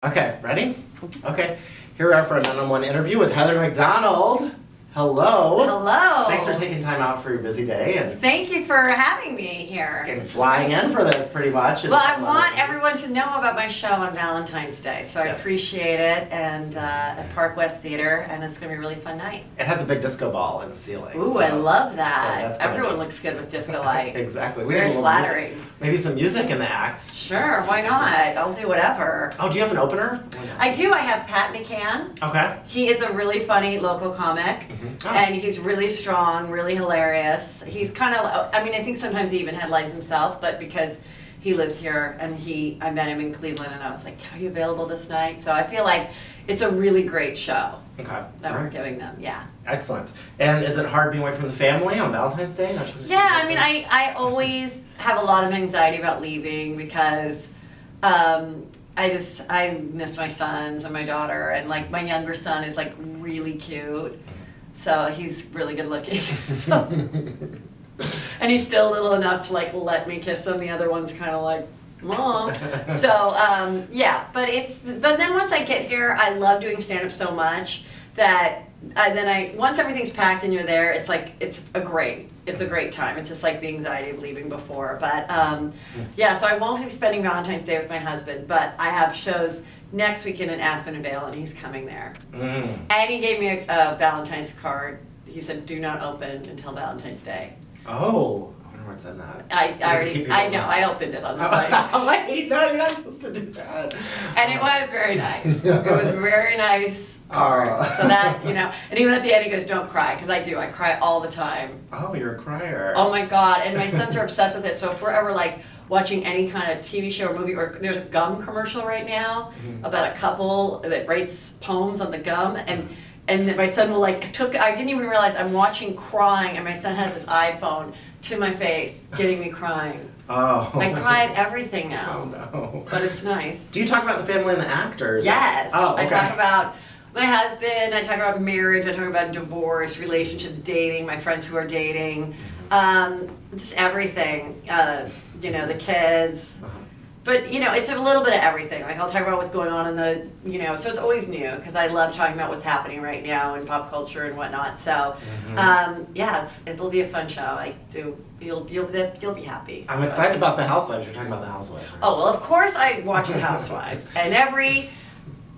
Okay, ready? Okay, here we are for another one interview with Heather McDonald. Hello. Hello. Thanks for taking time out for your busy day and Thank you for having me here. flying in for this pretty much. Well, I want everyone to know about my show on Valentine's Day, so I appreciate it, and at Park West Theater, and it's going to be a really fun night. It has a big disco ball in the ceiling. Ooh, so, I love that. So Everyone looks good with disco light. Exactly. Very flattering. Maybe some music in the act. Sure, why not? I'll do whatever. Oh, do you have an opener? I do. I have Pat McCann. Okay. He is a really funny local comic, and he's really strong, really hilarious. He's kind of, I think sometimes he even headlines himself, but because he lives here and I met him in Cleveland and I was like, are you available this night? So I feel like it's a really great show that we're giving them, Excellent. And is it hard being away from the family on Valentine's Day? I always have a lot of anxiety about leaving because I miss my sons and my daughter, and like my younger son is like really cute. So he's really good looking. And he's still little enough to like let me kiss him. The other one's kind of like, Mom. So but then once I get here, I love doing stand-up so much that once everything's packed and you're there, it's like it's a great time. It's just like the anxiety of leaving before. But so I won't be spending Valentine's Day with my husband, but I have shows next weekend in Aspen and Vale, and he's coming there. And he gave me a Valentine's card. He said, "Do not open until Valentine's Day." Oh, I wonder what's in that. I opened it on the way. Oh wait, no, you're not supposed to do that. And it was very nice. It was a very nice card. So that, and even at the end he goes, "Don't cry," because I do. I cry all the time. Oh, you're a crier. Oh my God, and my sons are obsessed with it. So if we're ever like watching any kind of TV show or movie, or there's a gum commercial right now about a couple that writes poems on the gum, and my son will I didn't even realize I'm watching crying, and my son has his iPhone to my face, getting me crying. Oh. I cry at everything now. Oh no. But it's nice. Do you talk about the family and the actors? Yes. Oh, okay. I talk about my husband, I talk about marriage, I talk about divorce, relationships, dating, my friends who are dating, just everything, the kids. But, it's a little bit of everything. Like, I'll talk about what's going on in the, so it's always new, because I love talking about what's happening right now in pop culture and whatnot. So, it'll be a fun show. You'll be happy. I'm excited about the Housewives. You're talking about the Housewives. Right? Oh, well, of course I watch the Housewives. And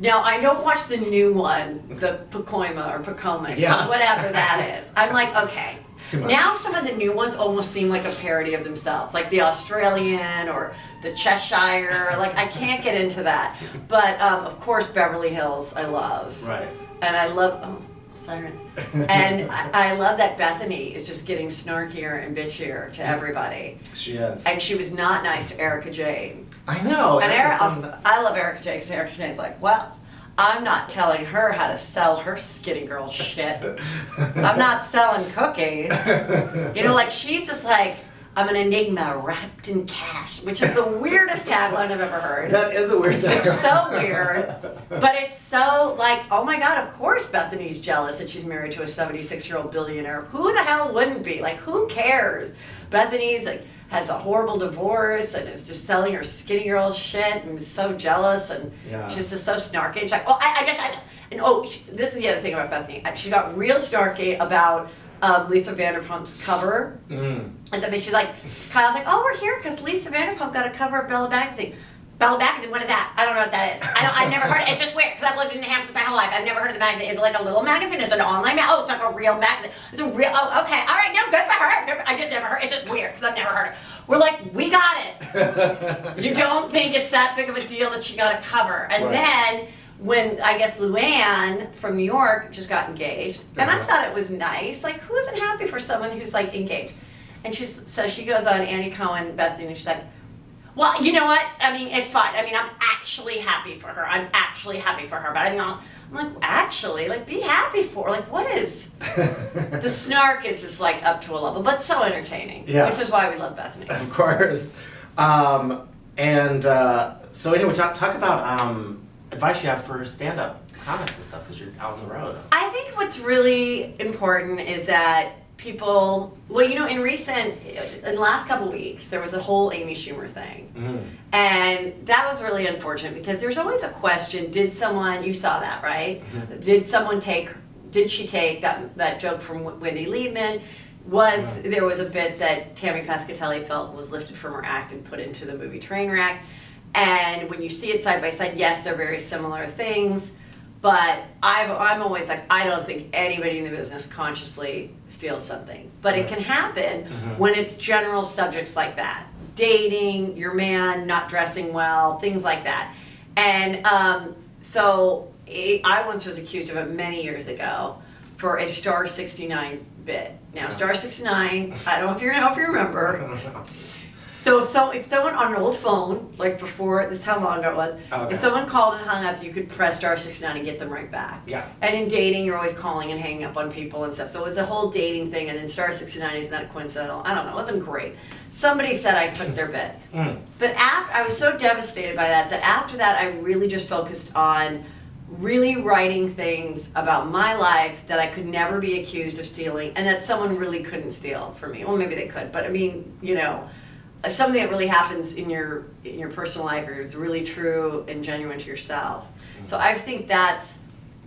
now, I don't watch the new one, the Pacoima or Pocomic, whatever that is. I'm like, okay. Now some of the new ones almost seem like a parody of themselves, like the Australian or the Cheshire. Like, I can't get into that. But, of course, Beverly Hills I love. Right. And I love, sirens. And I love that Bethany is just getting snarkier and bitchier to everybody. She is. And she was not nice to Erica Jane. I know. And I love Erica Jane, because Erica Jane's like, well, I'm not telling her how to sell her skinny girl shit. I'm not selling cookies. She's just like, I'm an enigma wrapped in cash, which is the weirdest tagline I've ever heard. That is a weird tagline. It's so weird. But it's so like, oh my God, of course Bethany's jealous that she's married to a 76-year-old billionaire. Who the hell wouldn't be? Like, who cares? Bethany's has a horrible divorce and is just selling her skinny girl shit and is so jealous, and she's just so snarky. She's like, this is the other thing about Bethany. She got real snarky about Lisa Vanderpump's cover. And then she's like, Kyle's like, oh, we're here because Lisa Vanderpump got a cover of Bella Magazine. Bella Magazine, what is that? I don't know what that is. I've never heard it. It's just weird, because I've lived in New Hampshire my whole life. I've never heard of the magazine. Is it like a little magazine? Is it an online magazine? Oh, it's like a real magazine. It's a real, okay. All right, no, good for her. I just never heard. It's just weird, because I've never heard it. We're like, we got it. You don't think it's that big of a deal that she got a cover. And then, when I guess Luann from New York just got engaged, and I thought it was nice. Like, who isn't happy for someone who's like engaged? And so she goes on Andy Cohen, Bethany, and she's like, well, you know what? It's fine. I'm actually happy for her. But I'm like, actually, like, be happy for her. Like, what is? The snark is just like up to a level, but so entertaining. Which is why we love Bethany. Of course. So anyway, talk about advice you have for stand-up comics and stuff, because you're out on the road. I think what's really important is that people, well, in the last couple weeks, there was a whole Amy Schumer thing. And that was really unfortunate because there's always a question, you saw that, right? Did she take that joke from Wendy Liebman? There was a bit that Tammy Pescatelli felt was lifted from her act and put into the movie Trainwreck. And when you see it side by side, yes, they're very similar things. But I'm always like, I don't think anybody in the business consciously steals something. But it can happen when it's general subjects like that. Dating, your man not dressing well, things like that. And I once was accused of it many years ago for a Star 69 bit. Now, Star 69, I don't know if you remember. So if someone on an old phone, like before, this is how long ago it was, if someone called and hung up, you could press star 69 and get them right back. Yeah. And in dating, you're always calling and hanging up on people and stuff. So it was the whole dating thing, and then star 69 is not coincidental. I don't know, it wasn't great. Somebody said I took their bit. But I was so devastated by that after that, I really just focused on really writing things about my life that I could never be accused of stealing, and that someone really couldn't steal from me. Well, maybe they could, but I mean, something that really happens in your personal life, or it's really true and genuine to yourself. So I think that's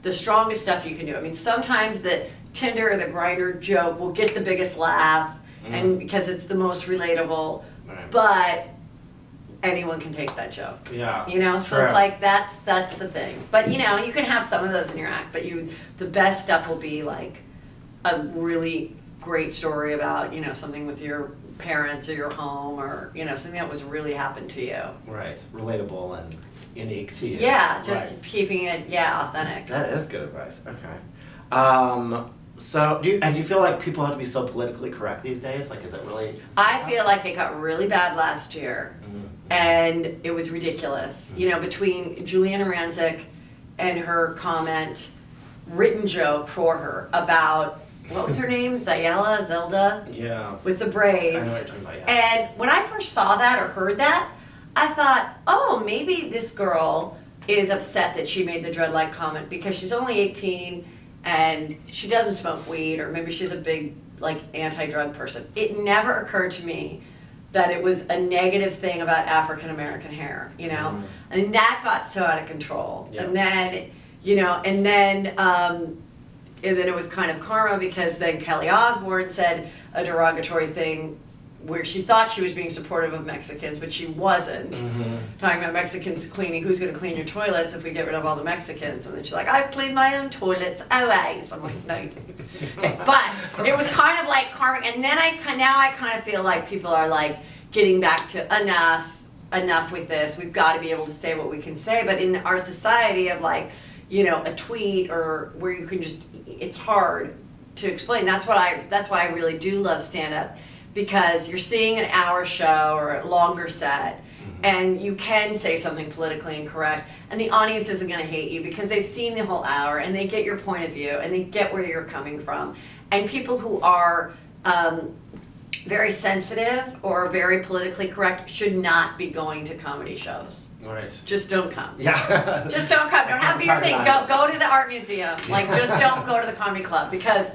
the strongest stuff you can do. I mean, sometimes the Tinder or the Grindr joke will get the biggest laugh, and because it's the most relatable, but anyone can take that joke. Yeah. So True. it's like that's the thing. But you can have some of those in your act, but the best stuff will be like a really great story about something with your parents or your home, or something that was really happened to you. Right. Relatable and unique to you. Yeah, just keeping it authentic. That is good advice. Okay. So do you feel like people have to be so politically correct these days? Like, is it really? I feel like it got really bad last year, and it was ridiculous. Between Giuliana Rancic and her written joke for her about, what was her name? Zelda? Yeah. With the braids. I know what you're talking about, yeah. And when I first saw that or heard that, I thought, oh, maybe this girl is upset that she made the dreadlight comment because she's only 18 and she doesn't smoke weed, or maybe she's a big, anti-drug person. It never occurred to me that it was a negative thing about African American hair, And that got so out of control. Yeah. And then, and then it was kind of karma, because then Kelly Osbourne said a derogatory thing where she thought she was being supportive of Mexicans, but she wasn't. Talking about Mexicans cleaning, who's going to clean your toilets if we get rid of all the Mexicans? And then she's like, I clean my own toilets always. I'm like, no, you didn't. Okay, but it was kind of like karma. And then now I kind of feel like people are like getting back to enough with this. We've got to be able to say what we can say. But in our society of a tweet, or where you can it's hard to explain. That's why I really do love stand-up, because you're seeing an hour show or a longer set, and you can say something politically incorrect, and the audience isn't going to hate you because they've seen the whole hour and they get your point of view and they get where you're coming from. And people who are very sensitive or very politically correct should not be going to comedy shows. Right. Just don't come. Yeah. Just don't come. Don't have to be your thing. Go to the art museum. Just don't go to the comedy club, because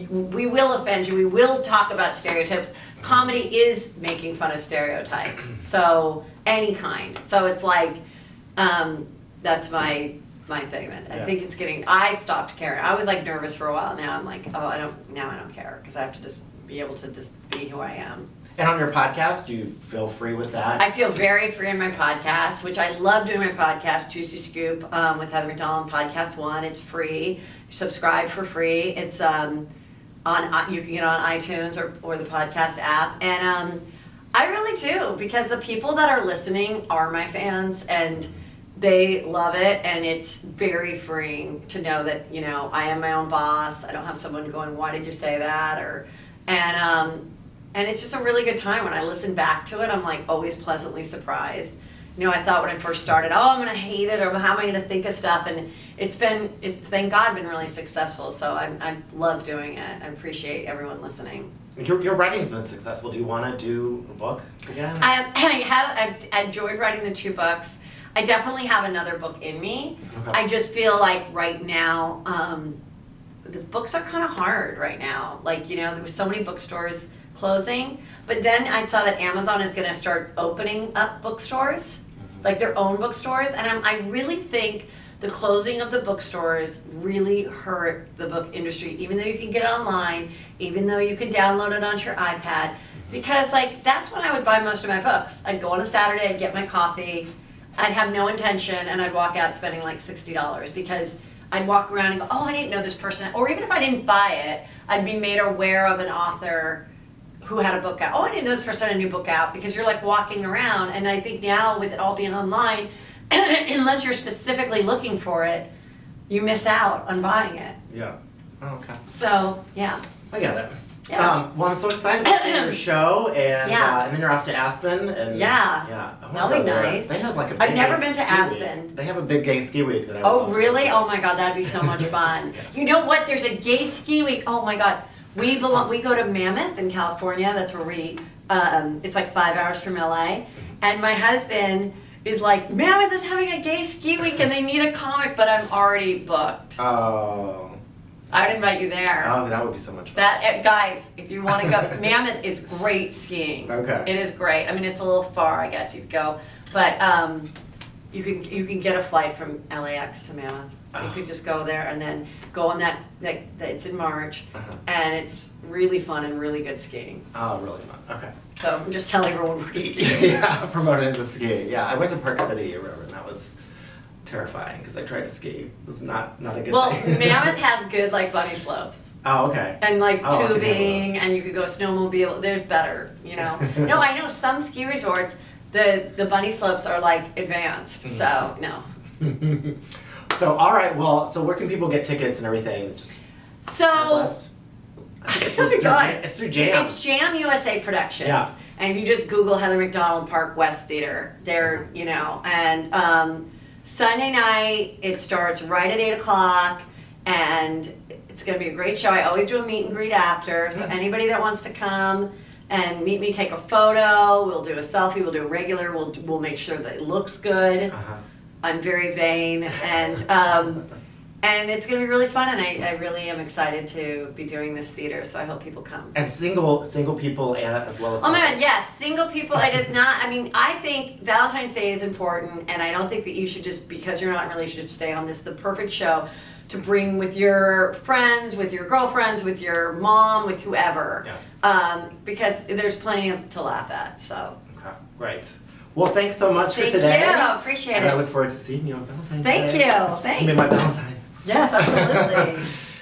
we will offend you. We will talk about stereotypes. Comedy is making fun of stereotypes. So any kind. So it's that's my thing. I think it's I stopped caring. I was nervous for a while. Now I'm like, I don't care, because I have to just be able to just be who I am. And on your podcast, do you feel free with that? I feel very free in my podcast, which I love doing my podcast, Juicy Scoop, with Heather McDonald, Podcast One. It's free. Subscribe for free. It's you can get on iTunes or the podcast app. And I really do, because the people that are listening are my fans, and they love it, and it's very freeing to know that, I am my own boss. I don't have someone going, why did you say that? And it's just a really good time. When I listen back to it, I'm always pleasantly surprised. I thought when I first started, I'm going to hate it, or how am I going to think of stuff? And it's thank God, been really successful. So I love doing it. I appreciate everyone listening. Your writing's been successful. Do you want to do a book again? I've enjoyed writing the 2 books. I definitely have another book in me. Okay. I just feel like right now, the books are kind of hard right now. Like, you know, there were so many bookstores closing, but then I saw that Amazon is going to start opening up bookstores, like their own bookstores, and I really think the closing of the bookstores really hurt the book industry, even though you can get it online, even though you can download it onto your iPad, because like that's when I would buy most of my books. I'd go on a Saturday, I'd get my coffee, I'd have no intention, and I'd walk out spending like $60 because I'd walk around and go, oh, I didn't know this person, or even if I didn't buy it, I'd be made aware of an author who had a book out. Oh, I didn't know this person had a new book out, because you're like walking around, and I think now with it all being online, unless you're specifically looking for it, you miss out on buying it. Yeah. Oh, okay. So, yeah. I get it. Yeah. Well, I'm so excited to see your show, and Yeah. And then you're off to Aspen, and Yeah. I wanna That'll go be there. nice. They have like a big I've never gay been to ski Aspen. week. They have a big gay ski week that I Oh, love to really? go Oh my God, that'd be so much fun. You know what? There's a gay ski week. Oh my God. We go to Mammoth in California. That's where it's like 5 hours from LA. And my husband is like, Mammoth is having a gay ski week and they need a comic, but I'm already booked. Oh. I would invite you there. Oh, that would be so much fun. Guys, if you want to go, Mammoth is great skiing. Okay. It is great. I mean, it's a little far, I guess you'd go, but you can get a flight from LAX to Mammoth. So you could just go there and then go on that it's in March, and it's really fun and really good skiing. Oh, really fun. Okay. So I'm just telling everyone we're skiing. Yeah, promoting the ski. Yeah, I went to Park City or whatever, and that was terrifying because I tried to ski. It was not a good Well, thing. Mammoth has good like bunny slopes. Oh, okay. And like Oh, I can handle tubing, those. and you could go snowmobile. There's better, you know. No, I know some ski resorts, the bunny slopes are like advanced. So no. So, all right. Well, so where can people get tickets and everything? Just So West? I think it's Oh my through God. It's through Jam. it's Jam USA Productions. Yeah. And if you just Google Heather McDonald Park West Theater, there, you know, and Sunday night it starts right at 8:00, and it's going to be a great show. I always do a meet and greet after, so anybody that wants to come and meet me, take a photo, we'll do a selfie, we'll do a regular, we'll make sure that it looks good. I'm very vain, and it's going to be really fun, and I really am excited to be doing this theater, so I hope people come. And single people and as well as Oh my God, couples. yes, single people, it is not, I mean, I think Valentine's Day is important, and I don't think that you should just, because you're not in a relationship, stay on this, the perfect show to bring with your friends, with your girlfriends, with your mom, with whoever. Yeah. Because there's plenty to laugh at, so. Okay. Right. Well, thanks so much Thank for today. you, appreciate and it. I look forward to seeing you on Valentine's Thank Day. you, thanks. You made my Valentine. Yes, absolutely.